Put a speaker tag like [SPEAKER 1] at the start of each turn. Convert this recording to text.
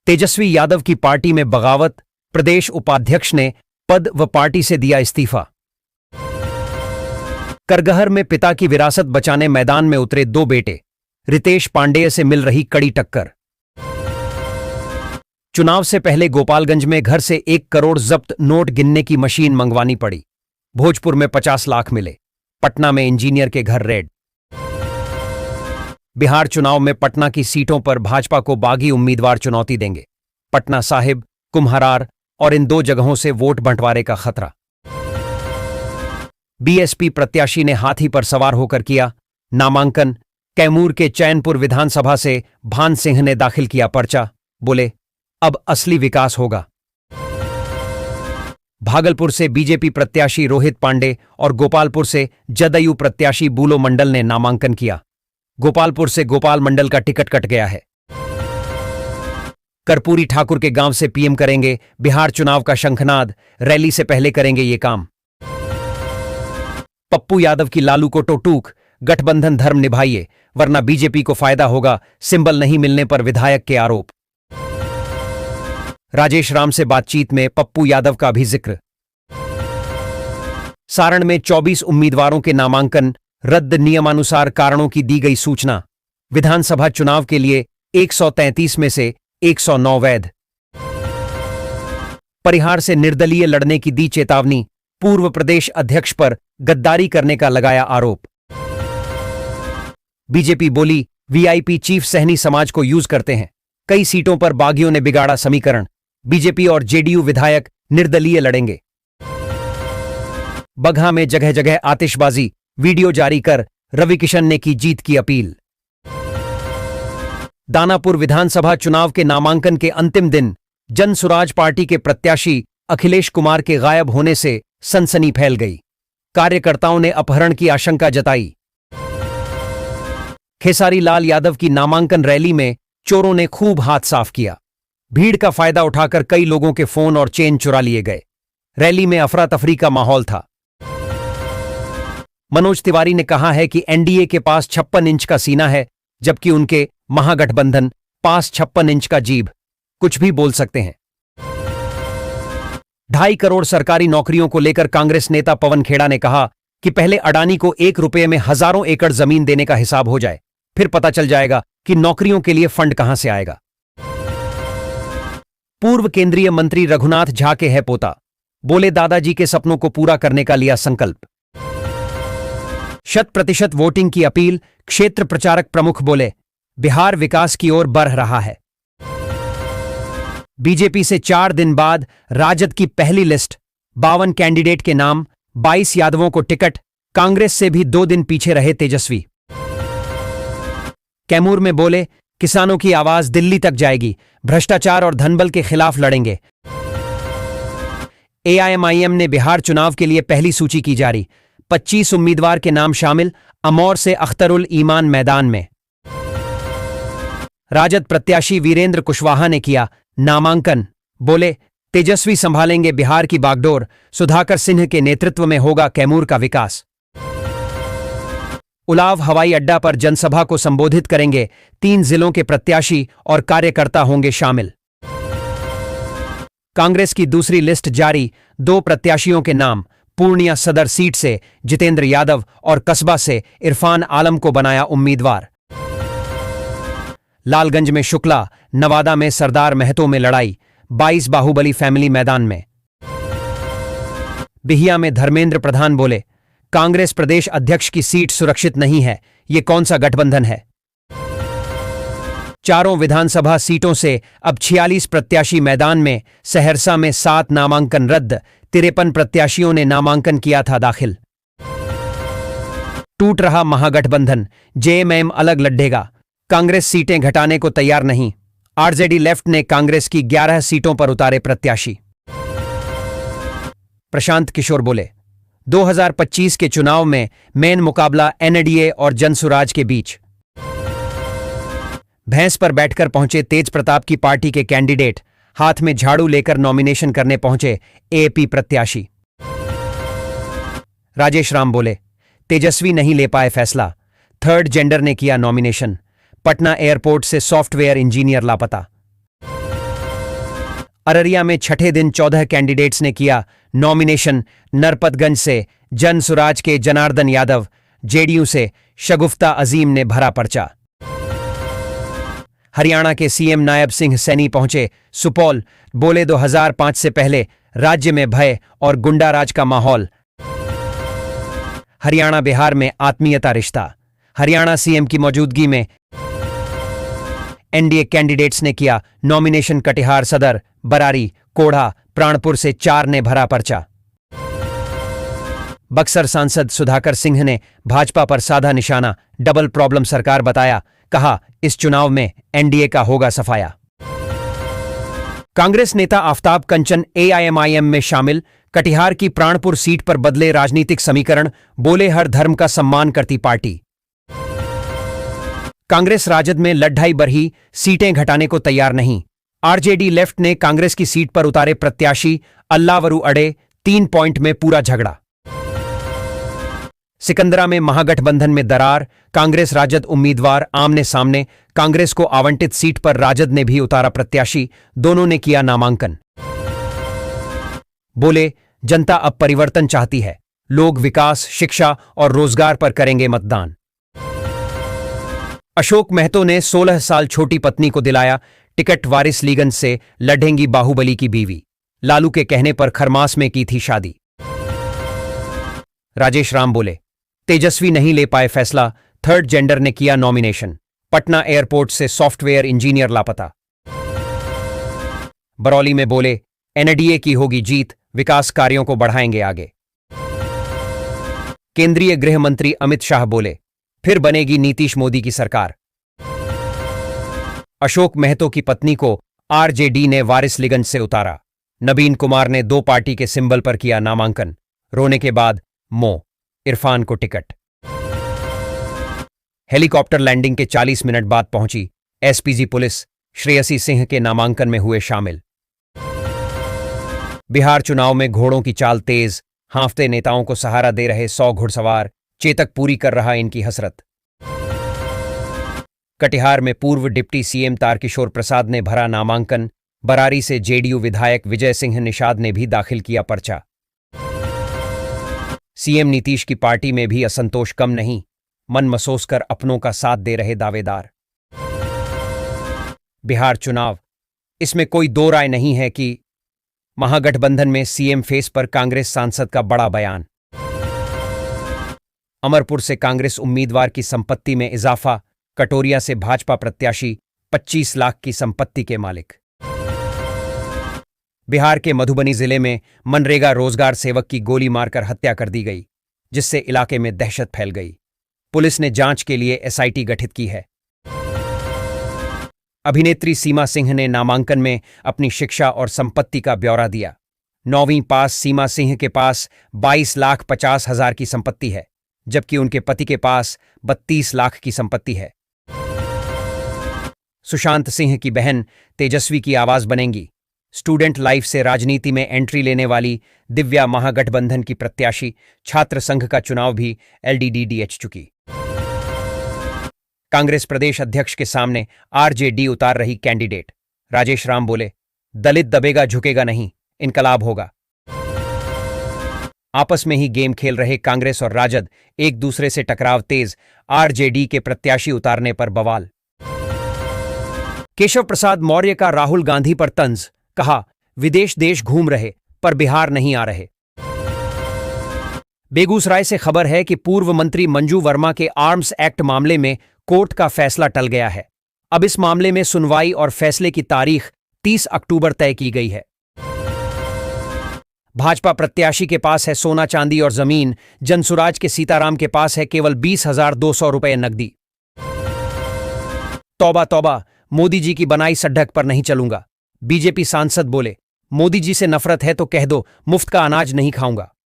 [SPEAKER 1] तेजस्वी यादव की पार्टी में बगावत, प्रदेश उपाध्यक्ष ने पद व पार्टी से दिया इस्तीफा। करगहर में पिता की विरासत बचाने मैदान में उतरे दो बेटे, रितेश पांडेय से मिल रही कड़ी टक्कर। चुनाव से पहले गोपालगंज में घर से 1 करोड़ जब्त नोट गिनने की मशीन मंगवानी पड़ी। भोजपुर में 50 लाख मिले। पटना में इंजीनियर के घर रेड। बिहार चुनाव में पटना की सीटों पर भाजपा को बागी उम्मीदवार चुनौती देंगे। पटना साहिब, कुम्हरार और इन 2 जगहों से वोट बंटवारे का खतरा। बीएसपी प्रत्याशी ने हाथी पर सवार होकर किया नामांकन। कैमूर के चैनपुर विधानसभा से भान सिंह ने दाखिल किया पर्चा। बोले, अब असली विकास होगा। भागलपुर से बीजेपी प्रत्याशी रोहित पांडे और गोपालपुर से जदयू प्रत्याशी बुलो मंडल ने नामांकन किया। गोपालपुर से गोपाल मंडल का टिकट कट गया है। कर्पूरी ठाकुर के गांव से पीएम करेंगे बिहार चुनाव का शंखनाद। रैली से पहले करेंगे ये काम। पप्पू यादव की लालू को टोटूक, गठबंधन धर्म निभाइए वरना बीजेपी को फायदा होगा, सिंबल नहीं मिलने पर विधायक के आरोप। राजेश राम से बातचीत में पप्पू यादव का भी जिक्र। सारण में 24 उम्मीदवारों के नामांकन रद्द, नियमानुसार कारणों की दी गई सूचना। विधानसभा चुनाव के लिए 133 में से 109 वैध। परिहार से निर्दलीय लड़ने की दी चेतावनी। पूर्व प्रदेश अध्यक्ष पर गद्दारी करने का लगाया आरोप। बीजेपी बोली, वीआईपी चीफ सहनी समाज को यूज करते हैं। कई सीटों पर बागियों ने बिगाड़ा समीकरण। बीजेपी और जेडीयू विधायक निर्दलीय लड़ेंगे। बगहा में जगह जगह आतिशबाजी, वीडियो जारी कर रविकिशन ने की जीत की अपील। दानापुर विधानसभा चुनाव के नामांकन के अंतिम दिन जनसुराज पार्टी के प्रत्याशी अखिलेश कुमार के गायब होने से सनसनी फैल गई। कार्यकर्ताओं ने अपहरण की आशंका जताई। खेसारी लाल यादव की नामांकन रैली में चोरों ने खूब हाथ साफ किया। भीड़ का फायदा उठाकर कई लोगों के फोन और चेन चुरा लिए गए। रैली में अफरा तफरी का माहौल था। मनोज तिवारी ने कहा है कि एनडीए के पास 56 इंच का सीना है, जबकि उनके महागठबंधन पास 56 इंच का जीभ। कुछ भी बोल सकते हैं। 2.5 करोड़ सरकारी नौकरियों को लेकर कांग्रेस नेता पवन खेड़ा ने कहा कि पहले अडानी को 1 रुपये में हजारों एकड़ जमीन देने का हिसाब हो जाए, फिर पता चल जाएगा कि नौकरियों के लिए फंड कहां से आएगा। पूर्व केंद्रीय मंत्री रघुनाथ झा के है पोता। बोले, दादाजी के सपनों को पूरा करने का लिया संकल्प। 100% वोटिंग की अपील। क्षेत्र प्रचारक प्रमुख बोले, बिहार विकास की ओर बढ़ रहा है। बीजेपी से 4 दिन बाद राजद की पहली लिस्ट। 52 कैंडिडेट के नाम, 22 यादवों को टिकट। कांग्रेस से भी 2 दिन पीछे रहे तेजस्वी। कैमूर में बोले, किसानों की आवाज दिल्ली तक जाएगी। भ्रष्टाचार और धनबल के खिलाफ लड़ेंगे। एआईएमआईएम ने बिहार चुनाव के लिए पहली सूची की जारी। 25 उम्मीदवार के नाम शामिल। अमौर से अख्तरुल ईमान मैदान में। राजद प्रत्याशी वीरेंद्र कुशवाहा ने किया नामांकन। बोले, तेजस्वी संभालेंगे बिहार की बागडोर। सुधाकर सिंह के नेतृत्व में होगा कैमूर का विकास। उलाव हवाई अड्डा पर जनसभा को संबोधित करेंगे। 3 जिलों के प्रत्याशी और कार्यकर्ता होंगे शामिल। कांग्रेस की दूसरी लिस्ट जारी। 2 प्रत्याशियों के नाम। पूर्णिया सदर सीट से जितेंद्र यादव और कस्बा से इरफान आलम को बनाया उम्मीदवार। लालगंज में शुक्ला, नवादा में सरदार महतो में लड़ाई। 22 बाहुबली फैमिली मैदान में। बिहिया में धर्मेंद्र प्रधान बोले, कांग्रेस प्रदेश अध्यक्ष की सीट सुरक्षित नहीं है। ये कौन सा गठबंधन है। चारों विधानसभा सीटों से अब 46 प्रत्याशी मैदान में। सहरसा में 7 नामांकन रद्द। 53 प्रत्याशियों ने नामांकन किया था दाखिल। टूट रहा महागठबंधन। जेएमएम अलग लड़ेगा। कांग्रेस सीटें घटाने को तैयार नहीं। आरजेडी लेफ्ट ने कांग्रेस की 11 सीटों पर उतारे प्रत्याशी। प्रशांत किशोर बोले, 2025 के चुनाव में मेन मुकाबला एनडीए और जनसुराज के बीच। भैंस पर बैठकर पहुंचे तेज प्रताप की पार्टी के कैंडिडेट। हाथ में झाड़ू लेकर नॉमिनेशन करने पहुंचे एपी प्रत्याशी। राजेश राम बोले, तेजस्वी नहीं ले पाए फैसला। 3rd जेंडर ने किया नॉमिनेशन। पटना एयरपोर्ट से सॉफ्टवेयर इंजीनियर लापता। अररिया में छठे दिन 14 कैंडिडेट्स ने किया नॉमिनेशन। नरपतगंज से जनसुराज के जनार्दन यादव, जेडीयू से शगुफ्ता अजीम ने भरा पर्चा। हरियाणा के सीएम नायब सिंह सैनी पहुंचे सुपौल, बोले 2005 से पहले राज्य में भय और गुंडाराज का माहौल। हरियाणा बिहार में आत्मीयता रिश्ता। हरियाणा सीएम की मौजूदगी में एनडीए कैंडिडेट्स ने किया नॉमिनेशन। कटिहार सदर, बरारी, कोढ़ा, प्राणपुर से 4 ने भरा पर्चा। बक्सर सांसद सुधाकर सिंह ने भाजपा पर साधा निशाना, डबल प्रॉब्लम सरकार बताया, कहा इस चुनाव में एनडीए का होगा सफाया। कांग्रेस नेता आफताब कंचन एआईएमआईएम में शामिल। कटिहार की प्राणपुर सीट पर बदले राजनीतिक समीकरण, बोले हर धर्म का सम्मान करती पार्टी। कांग्रेस राजद में लड्ढाई बढ़ी, सीटें घटाने को तैयार नहीं। आरजेडी लेफ्ट ने कांग्रेस की सीट पर उतारे प्रत्याशी, अल्लावरू अड़े, 3 पॉइंट में पूरा झगड़ा। सिकंदरा में महागठबंधन में दरार, कांग्रेस राजद उम्मीदवार आमने सामने। कांग्रेस को आवंटित सीट पर राजद ने भी उतारा प्रत्याशी, दोनों ने किया नामांकन। बोले जनता अब परिवर्तन चाहती है, लोग विकास, शिक्षा और रोजगार पर करेंगे मतदान। अशोक महतो ने 16 साल छोटी पत्नी को दिलाया टिकट, वारिस लीगन से लड़ेंगी बाहुबली की बीवी। लालू के कहने पर खरमास में की थी शादी। राजेश राम बोले तेजस्वी नहीं ले पाए फैसला, थर्ड जेंडर ने किया नॉमिनेशन। पटना एयरपोर्ट से सॉफ्टवेयर इंजीनियर लापता। बरौली में बोले एनडीए की होगी जीत, विकास कार्यों को बढ़ाएंगे आगे। केंद्रीय गृह मंत्री अमित शाह बोले फिर बनेगी नीतीश मोदी की सरकार। अशोक महतो की पत्नी को आरजेडी ने वारिस लीगन से उतारा। नवीन कुमार ने 2 पार्टी के सिंबल पर किया नामांकन। रोने के बाद इरफान को टिकट। हेलीकॉप्टर लैंडिंग के 40 मिनट बाद पहुंची एसपीजी पुलिस, श्रेयसी सिंह के नामांकन में हुए शामिल। बिहार चुनाव में घोड़ों की चाल तेज, हांफते नेताओं को सहारा दे रहे 100 घुड़सवार, चेतक पूरी कर रहा इनकी हसरत। कटिहार में पूर्व डिप्टी सीएम तारकिशोर प्रसाद ने भरा नामांकन। बरारी से जेडीयू विधायक विजय सिंह निषाद ने भी दाखिल किया पर्चा। सीएम नीतीश की पार्टी में भी असंतोष कम नहीं, मन मसोस कर अपनों का साथ दे रहे दावेदार। बिहार चुनाव, इसमें कोई दो राय नहीं है कि महागठबंधन में सीएम फेस पर कांग्रेस सांसद का बड़ा बयान। अमरपुर से कांग्रेस उम्मीदवार की संपत्ति में इजाफा, कटोरिया से भाजपा प्रत्याशी 25 लाख की संपत्ति के मालिक। बिहार के मधुबनी जिले में मनरेगा रोजगार सेवक की गोली मारकर हत्या कर दी गई, जिससे इलाके में दहशत फैल गई। पुलिस ने जांच के लिए एसआईटी गठित की है। अभिनेत्री सीमा सिंह ने नामांकन में अपनी शिक्षा और संपत्ति का ब्यौरा दिया। 9वीं पास सीमा सिंह के पास 22,50,000 की संपत्ति है, जबकि उनके पति के पास 32 लाख की संपत्ति है। सुशांत सिंह की बहन तेजस्वी की आवाज बनेंगी। स्टूडेंट लाइफ से राजनीति में एंट्री लेने वाली दिव्या महागठबंधन की प्रत्याशी, छात्र संघ का चुनाव भी एलडीडीडीएच चुकी। कांग्रेस प्रदेश अध्यक्ष के सामने आरजेडी उतार रही कैंडिडेट। राजेश राम बोले दलित दबेगा झुकेगा नहीं, इनकलाब होगा। आपस में ही गेम खेल रहे कांग्रेस और राजद, एक दूसरे से टकराव तेज, आरजेडी के प्रत्याशी उतारने पर बवाल। केशव प्रसाद मौर्य का राहुल गांधी पर तंज, कहा विदेश देश घूम रहे पर बिहार नहीं आ रहे। बेगूसराय से खबर है कि पूर्व मंत्री मंजू वर्मा के आर्म्स एक्ट मामले में कोर्ट का फैसला टल गया है। अब इस मामले में सुनवाई और फैसले की तारीख 30 अक्टूबर तय की गई है। भाजपा प्रत्याशी के पास है सोना चांदी और जमीन, जनसुराज के सीताराम के पास है केवल 20,200 रुपए नकदी। तौबा तौबा, मोदी जी की बनाई सड्ढक पर नहीं चलूंगा। बीजेपी सांसद बोले मोदी जी से नफरत है तो कह दो, मुफ्त का अनाज नहीं खाऊंगा।